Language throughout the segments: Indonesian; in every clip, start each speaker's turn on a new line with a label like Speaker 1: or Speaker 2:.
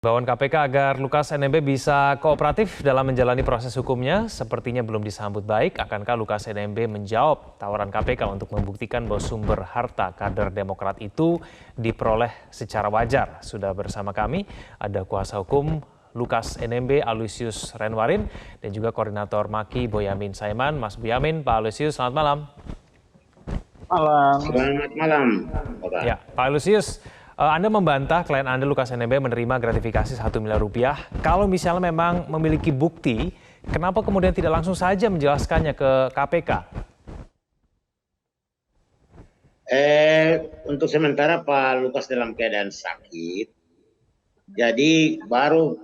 Speaker 1: Imbauan KPK agar Lukas NMB bisa kooperatif dalam menjalani proses hukumnya sepertinya belum disambut baik. Akankah Lukas NMB menjawab tawaran KPK untuk membuktikan bahwa sumber harta kader Demokrat itu diperoleh secara wajar? Sudah bersama kami ada kuasa hukum Lukas NMB Aloysius Renwarin dan juga koordinator Maki Boyamin Saiman. Mas Boyamin, Pak Aloysius, selamat malam.
Speaker 2: Selamat malam, Bapak.
Speaker 1: Ya, Pak Aloysius, Anda membantah klien Anda Lukas NMB menerima gratifikasi 1 miliar rupiah. Kalau misalnya memang memiliki bukti, kenapa kemudian tidak langsung saja menjelaskannya ke KPK?
Speaker 2: Untuk sementara Pak Lukas dalam keadaan sakit, jadi baru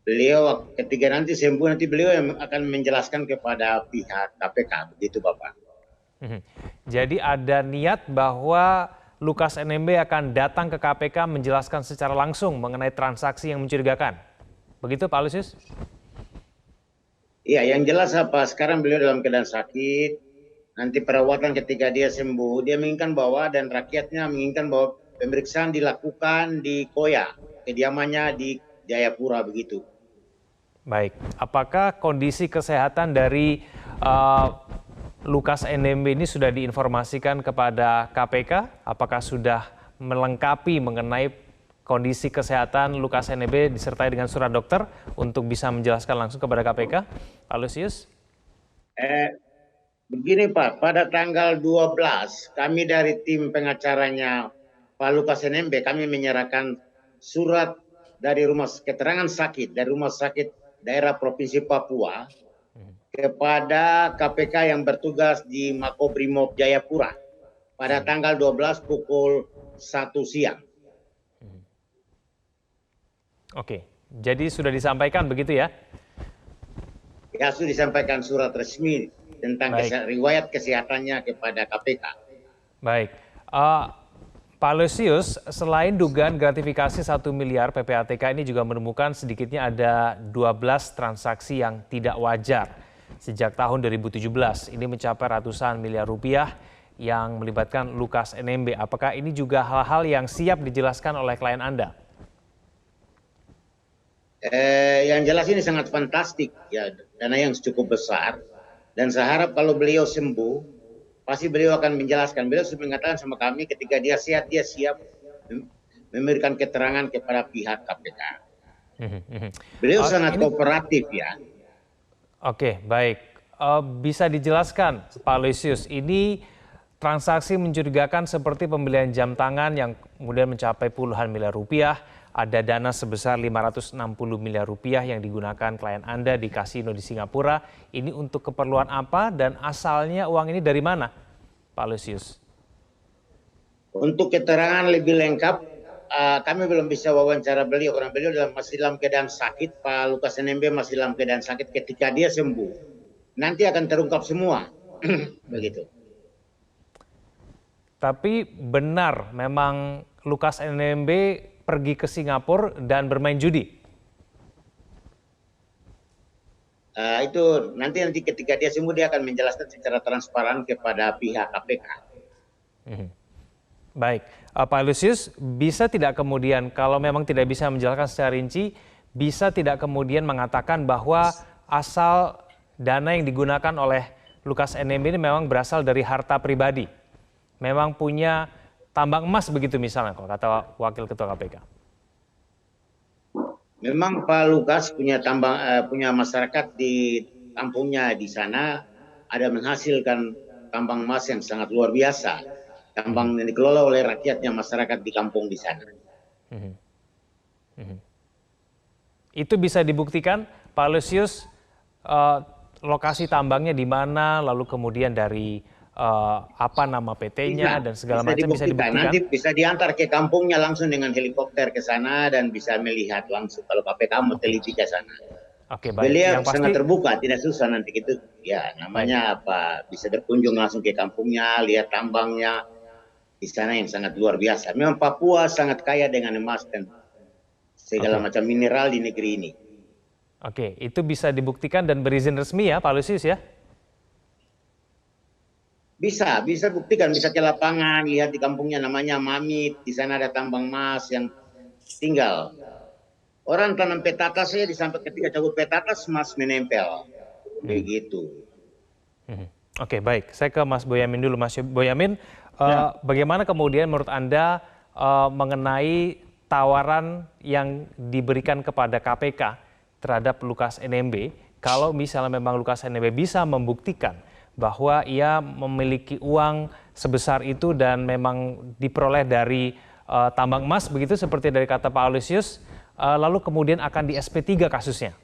Speaker 2: beliau ketika nanti sembuh nanti beliau yang akan menjelaskan kepada pihak KPK, begitu Bapak.
Speaker 1: Jadi ada niat bahwa Lukas NMB akan datang ke KPK menjelaskan secara langsung mengenai transaksi yang mencurigakan. Begitu Pak Aloysius?
Speaker 2: Iya, yang jelas apa sekarang beliau dalam keadaan sakit, nanti perawatan ketika dia sembuh, dia menginginkan bahwa dan rakyatnya menginginkan bahwa pemeriksaan dilakukan di Koya, kediamannya di Jayapura begitu.
Speaker 1: Baik, apakah kondisi kesehatan dari Lukas NMB ini sudah diinformasikan kepada KPK? Apakah sudah melengkapi mengenai kondisi kesehatan Lukas NMB disertai dengan surat dokter untuk bisa menjelaskan langsung kepada KPK? Pak Aloysius?
Speaker 2: Begini Pak, pada tanggal 12 kami dari tim pengacaranya Pak Lukas NMB kami menyerahkan surat dari keterangan sakit dari Rumah Sakit Daerah Provinsi Papua kepada KPK yang bertugas di Makobrimob Jayapura pada tanggal 12 pukul 1 siang.
Speaker 1: Oke, jadi sudah disampaikan begitu ya?
Speaker 2: Ya, sudah disampaikan surat resmi tentang riwayat kesehatannya kepada KPK.
Speaker 1: Baik, Pak Aloysius, selain dugaan gratifikasi 1 miliar, PPATK ini juga menemukan sedikitnya ada 12 transaksi yang tidak wajar sejak tahun 2017. Ini mencapai ratusan miliar rupiah yang melibatkan Lukas NMB. Apakah ini juga hal-hal yang siap dijelaskan oleh klien Anda?
Speaker 2: Yang jelas ini sangat fantastik, ya, dana yang cukup besar. Dan saya harap kalau beliau sembuh, pasti beliau akan menjelaskan. Beliau sudah mengatakan sama kami ketika dia sehat, dia siap memberikan keterangan kepada pihak KPK. Beliau sangat kooperatif ya.
Speaker 1: Oke, baik. Bisa dijelaskan Pak Aloysius, ini transaksi mencurigakan seperti pembelian jam tangan yang kemudian mencapai puluhan miliar rupiah, ada dana sebesar 560 miliar rupiah yang digunakan klien Anda di kasino di Singapura. Ini untuk keperluan apa dan asalnya uang ini dari mana, Pak Aloysius?
Speaker 2: Untuk keterangan lebih lengkap, kami belum bisa wawancara beliau karena beliau masih dalam keadaan sakit. Pak Lukas NMB masih dalam keadaan sakit. Ketika dia sembuh, nanti akan terungkap semua. Begitu.
Speaker 1: Tapi benar memang Lukas NMB pergi ke Singapura dan bermain judi?
Speaker 2: Itu nanti ketika dia sembuh dia akan menjelaskan secara transparan kepada pihak KPK.
Speaker 1: Baik, Pak Aloysius, bisa tidak kemudian kalau memang tidak bisa menjelaskan secara rinci, bisa tidak kemudian mengatakan bahwa asal dana yang digunakan oleh Lukas NMB ini memang berasal dari harta pribadi? Memang punya tambang emas begitu misalnya, kalau kata Wakil Ketua KPK?
Speaker 2: Memang Pak Lukas punya punya masyarakat di kampungnya di sana, ada menghasilkan tambang emas yang sangat luar biasa. Tambang yang dikelola oleh rakyatnya masyarakat di kampung di sana.
Speaker 1: Itu bisa dibuktikan, Pak Aloysius, lokasi tambangnya di mana, lalu kemudian dari apa nama PT-nya dan segala macam bisa dibuktikan?
Speaker 2: Nanti bisa diantar ke kampungnya langsung dengan helikopter ke sana dan bisa melihat langsung kalau KPK mau teliti ke sana.
Speaker 1: Oke, baik.
Speaker 2: Beliau
Speaker 1: Yang
Speaker 2: sangat
Speaker 1: pasti,
Speaker 2: terbuka, tidak susah nanti gitu. Ya, namanya apa? Bisa berkunjung langsung ke kampungnya, lihat tambangnya di sana yang sangat luar biasa. Memang Papua sangat kaya dengan emas dan segala macam mineral di negeri ini.
Speaker 1: Oke, itu bisa dibuktikan dan berizin resmi ya, Pak Aloysius ya?
Speaker 2: Bisa buktikan, bisa ke lapangan, lihat di kampungnya namanya Mamit, di sana ada tambang emas yang tinggal. Orang tanam petaka saja di sampai ketika cabut petaka mas menempel. Begitu.
Speaker 1: Oke, baik. Saya ke Mas Boyamin dulu. Mas Boyamin, bagaimana kemudian menurut Anda mengenai tawaran yang diberikan kepada KPK terhadap Lukas NMB, kalau misalnya memang Lukas NMB bisa membuktikan bahwa ia memiliki uang sebesar itu dan memang diperoleh dari tambang emas, begitu seperti dari kata Pak Aloysius, lalu kemudian akan di SP3 kasusnya.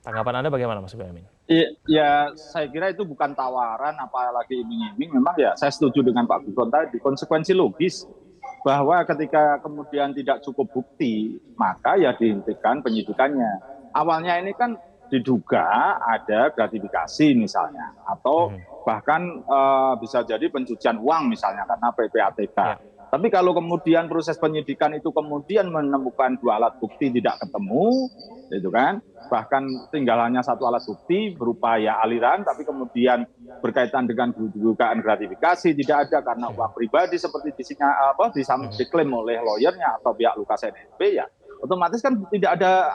Speaker 1: Tanggapan Anda bagaimana, Mas Boyamin?
Speaker 3: Ya, saya kira itu bukan tawaran, apalagi iming-iming. Memang ya, saya setuju dengan Pak Gufron tadi. Konsekuensi logis bahwa ketika kemudian tidak cukup bukti, maka ya dihentikan penyidikannya. Awalnya ini kan diduga ada gratifikasi misalnya, atau bahkan bisa jadi pencucian uang misalnya karena PPATK. Tapi kalau kemudian proses penyidikan itu kemudian menemukan 2 alat bukti tidak ketemu, gitu kan, bahkan tinggal hanya 1 alat bukti berupa ya aliran, tapi kemudian berkaitan dengan dugaan gratifikasi tidak ada karena uang pribadi seperti diklaim oleh lawyernya atau pihak Lukas NMB, ya otomatis kan tidak ada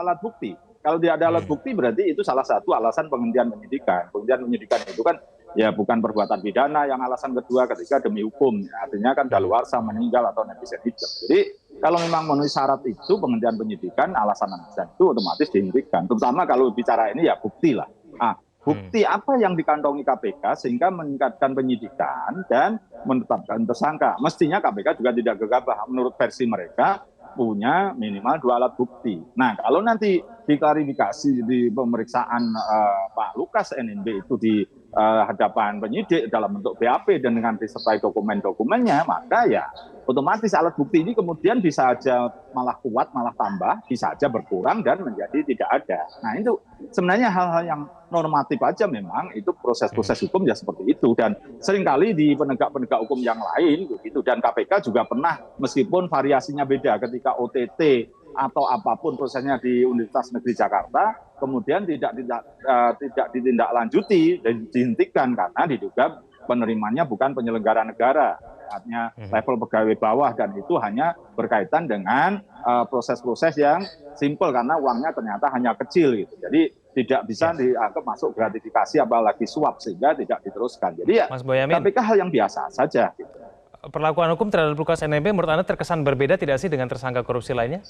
Speaker 3: alat bukti. Kalau tidak ada alat bukti berarti itu salah satu alasan penghentian penyidikan. Penghentian penyidikan itu kan ya bukan perbuatan pidana, yang alasan kedua ketika demi hukum. Artinya kan daluarsa, meninggal atau netizen hidup. Jadi kalau memang memenuhi syarat itu penghentian penyidikan, alasan itu otomatis dihentikan. Terutama kalau bicara ini ya bukti lah. Nah, bukti apa yang dikantongi KPK sehingga meningkatkan penyidikan dan menetapkan tersangka. Mestinya KPK juga tidak gegabah. Menurut versi mereka punya minimal 2 alat bukti. Nah, kalau nanti diklarifikasi di pemeriksaan Pak Lukas NMB itu di hadapan penyidik dalam bentuk BAP dan dengan disertai dokumen-dokumennya, maka ya otomatis alat bukti ini kemudian bisa saja malah kuat, malah tambah, bisa saja berkurang dan menjadi tidak ada. Nah, itu sebenarnya hal-hal yang normatif aja, memang itu proses-proses hukum ya seperti itu, dan seringkali di penegak-penegak hukum yang lain begitu, dan KPK juga pernah, meskipun variasinya beda ketika OTT atau apapun prosesnya di Universitas Negeri Jakarta, kemudian tidak ditindaklanjuti dan dihentikan karena diduga penerimanya bukan penyelenggara negara, artinya level pegawai bawah, dan itu hanya berkaitan dengan proses-proses yang simpel karena uangnya ternyata hanya kecil gitu. Jadi tidak bisa dianggap masuk gratifikasi apalagi suap, sehingga tidak diteruskan. Jadi ya
Speaker 1: Mas Boyamin,
Speaker 3: KPK hal yang biasa saja gitu.
Speaker 1: Perlakuan hukum terhadap Lukas NMB menurut Anda terkesan berbeda tidak sih dengan tersangka korupsi lainnya?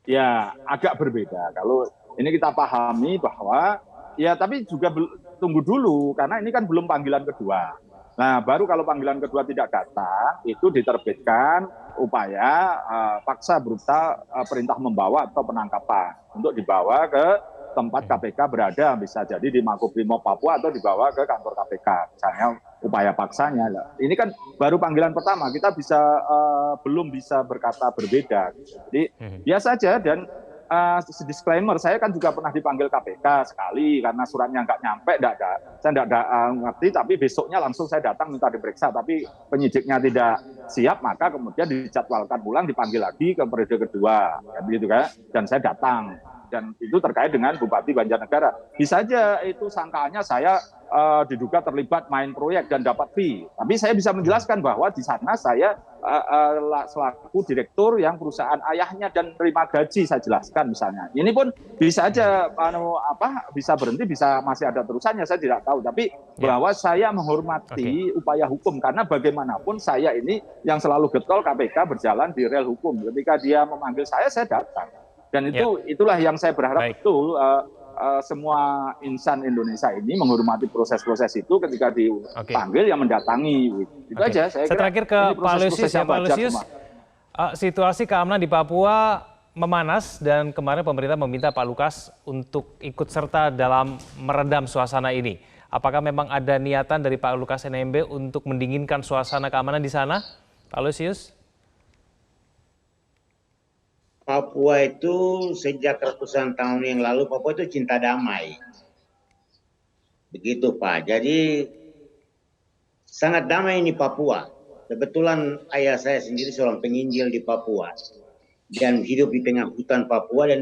Speaker 3: Ya, agak berbeda. Kalau ini kita pahami bahwa ya, tapi juga tunggu dulu karena ini kan belum panggilan kedua. Nah, baru kalau panggilan kedua tidak datang, itu diterbitkan upaya paksa berupa perintah membawa atau penangkapan untuk dibawa ke tempat KPK berada, bisa jadi di Makobrimob Papua atau dibawa ke kantor KPK, misalnya upaya paksanya. Ini kan baru panggilan pertama, kita belum bisa berkata berbeda. Jadi biasa saja, dan disclaimer, saya kan juga pernah dipanggil KPK sekali karena suratnya nggak nyampe, saya nggak ngerti, tapi besoknya langsung saya datang minta diperiksa, tapi penyidiknya tidak siap, maka kemudian dijadwalkan pulang, dipanggil lagi ke periode kedua, begitu kan, dan saya datang. Dan itu terkait dengan Bupati Banjarnegara. Bisa aja itu sangkaannya saya diduga terlibat main proyek dan dapat fee. Tapi saya bisa menjelaskan bahwa di sana saya selaku direktur yang perusahaan ayahnya dan terima gaji, saya jelaskan misalnya. Ini pun bisa aja bisa berhenti, bisa masih ada terusannya, saya tidak tahu. Tapi bahwa saya menghormati upaya hukum, karena bagaimanapun saya ini yang selalu getol KPK berjalan di rel hukum. Ketika dia memanggil saya datang. Dan itulah yang saya berharap betul semua insan Indonesia ini menghormati proses-proses itu, ketika dipanggil yang mendatangi. Itu aja. Saya
Speaker 1: terakhir ke Pak Aloysius. Pak Aloysius, situasi keamanan di Papua memanas dan kemarin pemerintah meminta Pak Lukas untuk ikut serta dalam meredam suasana ini. Apakah memang ada niatan dari Pak Lukas NMB untuk mendinginkan suasana keamanan di sana, Pak Aloysius?
Speaker 2: Papua itu sejak ratusan tahun yang lalu, Papua itu cinta damai. Begitu Pak, jadi sangat damai ini Papua. Kebetulan ayah saya sendiri seorang penginjil di Papua. Dan hidup di tengah hutan Papua, dan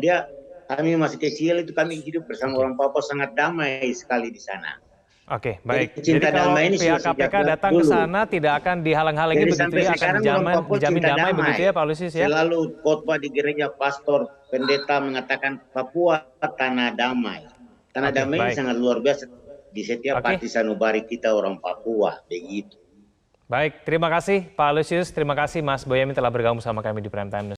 Speaker 2: kami masih kecil itu kami hidup bersama orang Papua, sangat damai sekali di sana.
Speaker 1: Oke, baik.
Speaker 2: Jadi cinta
Speaker 1: Jadi kalau
Speaker 2: damai ini
Speaker 1: pihak
Speaker 2: sudah
Speaker 1: KPK
Speaker 2: sejak
Speaker 1: datang ke
Speaker 2: dulu.
Speaker 1: sana tidak akan dihalang-halangi
Speaker 2: Jadi
Speaker 1: begitu
Speaker 2: sampai
Speaker 1: ya, akan
Speaker 2: sekarang orang Papua
Speaker 1: dijamin
Speaker 2: cinta
Speaker 1: damai
Speaker 2: damai.
Speaker 1: begitu ya Pak Lusius ya?
Speaker 2: Selalu khotbah di gereja pastor pendeta mengatakan Papua tanah damai. Tanah
Speaker 1: Oke,
Speaker 2: damai ini
Speaker 1: baik.
Speaker 2: sangat luar biasa di setiap
Speaker 1: Oke.
Speaker 2: hati sanubari kita orang Papua, begitu.
Speaker 1: Baik, terima kasih Pak Lusius, terima kasih Mas Boyamin telah bergabung sama kami di Prime Time News.